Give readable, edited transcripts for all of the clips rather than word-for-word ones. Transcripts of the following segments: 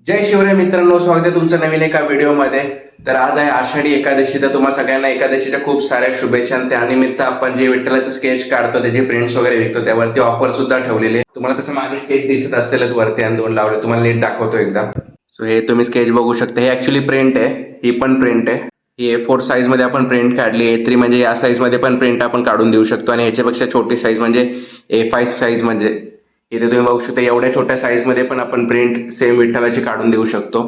जय शिवराय मित्रांनो, स्वागत आहे तुमचं नवीन एका व्हिडिओमध्ये. तर आज आहे आषाढी एकादशी. तर तुम्हा सगळ्यांना एकादशीच्या खूप साऱ्या शुभेच्छा. त्यानिमित्त आपण जे विठ्ठलाचं स्केच काढतो, त्याचे प्रिंट्स वगैरे विकतो, त्यावरती ऑफर सुद्धा ठेवलेली आहे. तुम्हाला तसं मागे स्केच दिसत असेलच वरती आणि दोन लावले. तुम्हाला नीट दाखवतो एकदा. सो हे तुम्ही स्केच बघू शकता. हे ऍक्च्युली प्रिंट आहे, ही पण प्रिंट आहे. ही A4 साईज मध्ये आपण प्रिंट काढली. A3 म्हणजे या साईज मध्ये पण प्रिंट आपण काढून देऊ शकतो आणि याच्यापेक्षा छोटी साईज म्हणजे A5 साईज म्हणजे इथे तुम्ही बघू शकता. एवढ्या छोट्या साईज मध्ये पण आपण प्रिंट सेम विठ्ठलाची काढून देऊ शकतो.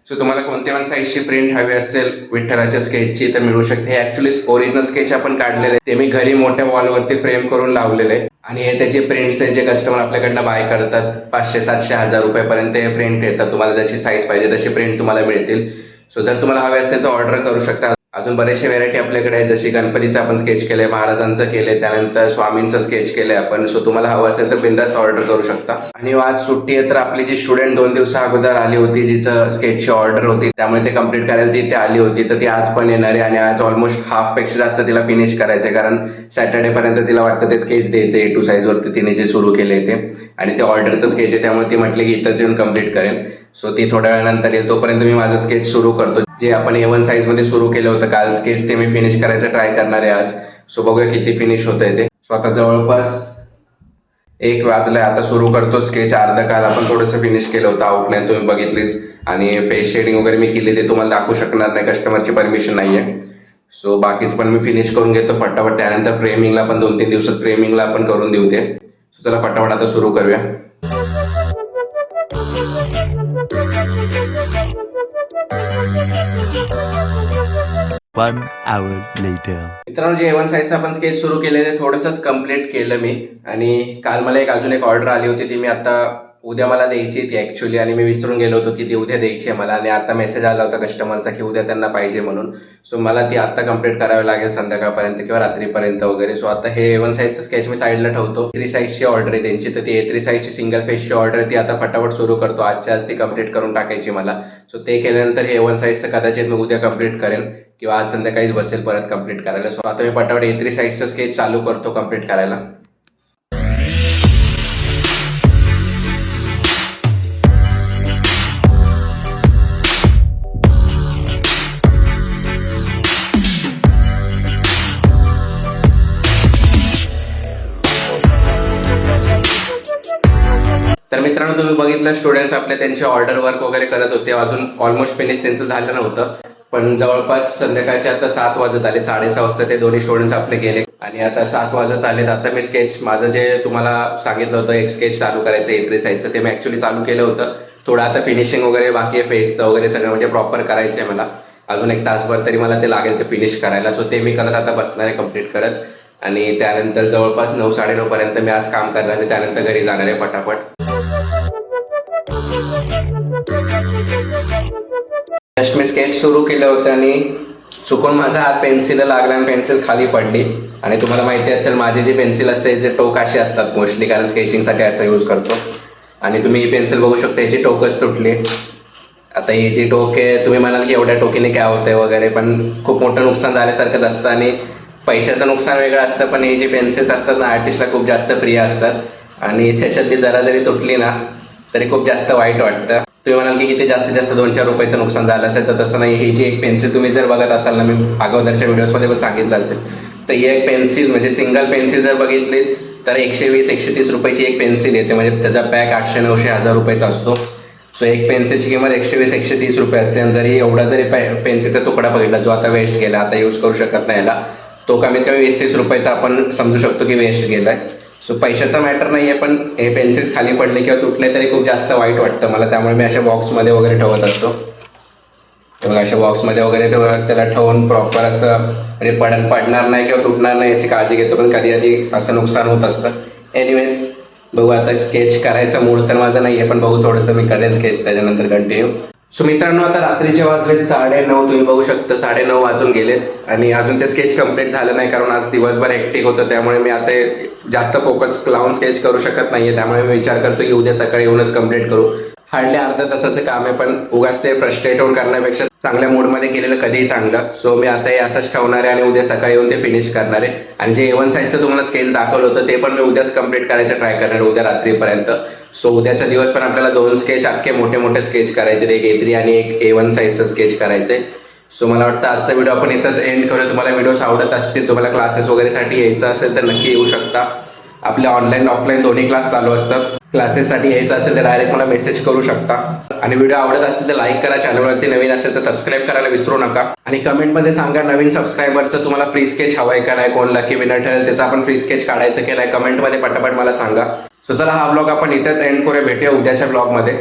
सो तुम्हाला कोणत्या पण साईजची प्रिंट हवी असेल विठ्ठलाच्या स्केचची तर मिळू शकते. हे ऍक्च्युली ओरिजिनल स्केच आपण काढलेले आहे, ते मी घरी मोठ्या वॉलवरती फ्रेम करून लावलेले आहे. आणि हे त्याचे प्रिंट्स आहे जे कस्टमर आपल्याकडनं बाय करतात. 500, 700, 1000 रुपयापर्यंत हे प्रिंट येतात. तुम्हाला जशी साईज पाहिजे तशी प्रिंट तुम्हाला मिळतील. सो जर तुम्हाला हवे असतील तर ऑर्डर करू शकता. अजून बरेचसे व्हेरायटी आपल्याकडे आहे, जशी गणपतीचं आपण स्केच केलंय, महाराजांचं केलंय, त्यानंतर स्वामींचं स्केच केलंय आपण. सो तुम्हाला हवं असेल तर बिंदास्त ऑर्डर करू शकता. आणि आज सुट्टी आहे तर आपली जी स्टुडंट 2 दिवसा अगोदर आली होती, जिचं स्केचची ऑर्डर होती, त्यामुळे ते कम्प्लीट करायला ती आली होती. तर ती आज पण येणार आहे आणि आज ऑलमोस्ट हाफ पेक्षा जास्त तिला फिनिश करायचंय, कारण सॅटर्डे पर्यंत तिला वाटतं ते स्केच द्यायचं A2 साईज वरती तिने जे सुरू केले ते. आणि ते ऑर्डरचं स्केच आहे, त्यामुळे ती म्हटली की इथंच येऊन कम्प्लीट करेन. सो ती थोड्या वेळानंतर येईल. तोपर्यंत मी माझं स्केच सुरू करतो. जे आपण A1 साईज मध्ये सुरू केलं होतं काल स्केच, ते मी फिनिश करायचं ट्राय करणार आहे आज. सो बघूया किती फिनिश होत आहे ते. सो आता जवळपास 1 वाजलाय. आता सुरू करतो स्केच. अर्धा काल आपण थोडंसं फिनिश केलं होतं. आउटलाईन तुम्ही बघितलीच आणि फेस शेडिंग वगैरे मी केली, ते तुम्हाला दाखवू शकणार नाही, कस्टमरची परमिशन नाहीये. सो बाकीच पण मी फिनिश करून घेतो फटाफट. त्यानंतर फ्रेमिंगला पण 2-3 दिवसात फ्रेमिंगला आपण करून देऊ ते. सो चला फटाफट आता सुरू करूया. One hour later. मित्रांनो, जे A1 साईजचं आपण स्केच सुरू केलेलं आहे थोडंसंच कम्प्लीट केलं मी. आणि काल मला अजून एक ऑर्डर आली होती, ती मी आता उद्या मला द्यायची ती ऍक्च्युली, आणि मी विसरून गेलो होतो की ती उद्या द्यायची आहे मला. आणि आता मेसेज आला होता कस्टमरचा की उद्या त्यांना पाहिजे म्हणून. सो मला ती आता कम्प्लीट करावी लागेल संध्याकाळपर्यंत किंवा रात्रीपर्यंत वगैरे. सो आता हे A1 साईजचं स्केच मी साईडला ठेवतो. A3 साईजची ऑर्डर आहे त्यांची, तर ती A3 साईजची सिंगल फेसची ऑर्डर आहे, ती आता फटाफट सुरू करतो. आजच्या आज ती कम्प्लीट करून टाकायची मला. सो ते केल्यानंतर हे A1 साईजचं कदाचित मी उद्या कम्प्लीट करेन किंवा आज संध्याकाळीच बसेल परत कम्प्लीट करायला. सो आता मी फटाफट A3 साईजचं स्केच चालू करतो कम्प्लीट करायला. तर मित्रांनो, तुम्ही बघितलं स्टुडंट्स आपले त्यांचे ऑर्डर वर्क वगैरे करत होते. अजून ऑलमोस्ट फिनिश त्यांचं झालं नव्हतं, पण जवळपास संध्याकाळचे आता 7 वाजत आले. 6:30 वाजता ते दोन्ही स्टुडंट्स आपले गेले आणि आता 7 वाजत आलेत. आता मी स्केच माझं जे तुम्हाला सांगितलं होतं एक स्केच चालू करायचं A3 साईजचं, ते मी ऍक्च्युली चालू केलं होतं. थोडं आता फिनिशिंग वगैरे बाकी आहे, फेसचं वगैरे सगळं म्हणजे प्रॉपर करायचं आहे मला. अजून 1 तासभर तरी मला ते लागेल ते फिनिश करायला. सो ते मी करत आता बसणार आहे कम्प्लीट करत. आणि त्यानंतर जवळपास 9-9:30 पर्यंत मी आज काम करणार आहे. त्यानंतर घरी जाणार आहे फटाफट. जस्ट मी स्केच सुरू केलं होतं आणि चुकून माझा हात पेन्सिलला लागला आणि पेन्सिल खाली पडली. आणि तुम्हाला माहिती असेल माझी जी पेन्सिल असते जे टोक अशी असतात मोस्टली, कारण स्केचिंगसाठी असं यूज करतो. आणि तुम्ही ही पेन्सिल बघू शकता, याची टोकच तुटली. आता ही जी टोक आहे, तुम्ही म्हणाल की एवढ्या टोकीने काय होतंय वगैरे, पण खूप मोठं नुकसान झाल्यासारखंच असतं. आणि पैशाचं नुकसान वेगळं असतं, पण ही जी पेन्सिल्स असतात ना आर्टिस्टला खूप जास्त प्रिय असतात. आणि त्याच्यात ती जरा जरी तुटली ना तरी खूप जास्त वाईट वाटतं. तुम्ही म्हणाल की किती जास्तीत जास्त 2-4 रुपयाचं नुकसान झालं असेल, तर तसं नाही. ही जी एक पेन्सिल तुम्ही जर बघत असाल ना, मी अगोदरच्या व्हिडिओजमध्ये पण सांगितलं असेल, तर ही एक पेन्सिल म्हणजे सिंगल पेन्सिल जर बघितली तर 120-130 रुपयाची एक पेन्सिल येते. म्हणजे त्याचा पॅक 800-900-1000 रुपयाचा असतो. सो एक पेन्सिलची किंमत 120-130 रुपये असते. आणि जरी एवढा जरी पेन्सिलचा तुकडा बघितला जो आता वेस्ट गेला, आता यूज करू शकत नाही याला, तो कमीत कमी 20-30 रुपयाचा आपण समजू शकतो की वेस्ट गेलाय. सो पैशाचा मॅटर नाही आहे, पण हे पेन्सिल्स खाली पडले किंवा तुटले तरी खूप जास्त वाईट वाटतं मला. त्यामुळे मी अशा बॉक्समध्ये वगैरे ठेवत असतो. तेव्हा अशा बॉक्समध्ये वगैरे त्याला ठेवून प्रॉपर असं म्हणजे पडणार नाही किंवा तुटणार नाही याची काळजी घेतो. पण कधी कधी असं नुकसान होत असतं. एनिवेज बघू, आता स्केच करायचा मूड तर माझा नाही आहे, पण बघू थोडंसं मी करेन स्केच त्याच्यानंतर कंटिन्यू. सो मित्रांनो, आता रात्रीचे वाजलेत 9:30. तुम्ही बघू शकता 9:30 वाजून गेलेत आणि अजून ते स्केच कम्प्लीट झालं नाही, कारण आज दिवसभर हेक्टिक होतं. त्यामुळे मी आता जास्त फोकस लावून स्केच करू शकत नाहीये. त्यामुळे मी विचार करतो की उद्या सकाळी येऊनच कम्प्लीट करू. हार्डली अर्ध्या तासाचं काम आहे, पण उगाच ते फ्रस्ट्रेट होऊन करण्यापेक्षा चांगल्या मूडमध्ये केलेलं कधीही चांगलं. सो मी आता हे असंच ठेवणार आहे आणि उद्या सकाळी येऊन ते फिनिश करणार आहे. आणि जे A1 साईजचं तुम्हाला स्केच दाखवलं होतं ते पण मी उद्याच कम्प्लीट करायचं ट्राय करणार उद्या रात्रीपर्यंत. सो उद्याचा दिवस पण आपल्याला 2 स्केच अख्खे मोठे मोठे स्केच करायचे, एक A3 आणि एक A1 साईजचं स्केच करायचे. सो मला वाटतं आजचा व्हिडिओ आपण इथंच एंड करूया. तुम्हाला व्हिडिओज आवडत असतील, तुम्हाला क्लासेस वगैरेसाठी यायचं असेल तर नक्की येऊ शकता. आपले ऑनलाईन ऑफलाईन दोन्ही क्लास चालू असतात. क्लासेससाठी यायचं असेल तर डायरेक्ट मला मेसेज करू शकता. आणि व्हिडिओ आवडत असेल तर लाईक करा, चॅनलवरती नवीन असेल तर सबस्क्राईब करायला विसरू नका. आणि कमेंटमध्ये सांगा नवीन सबस्क्रायबरचं तुम्हाला फ्री स्केच हवाय का नाही, कोण लकी विनर ठरेल त्याचा आपण फ्री स्केच काढायचं की नाही, कमेंटमध्ये पटापट मला सांगा. सो चला हा ब्लॉग आपण इथेच एंड करूया. भेटूया उद्याच्या ब्लॉगमध्ये.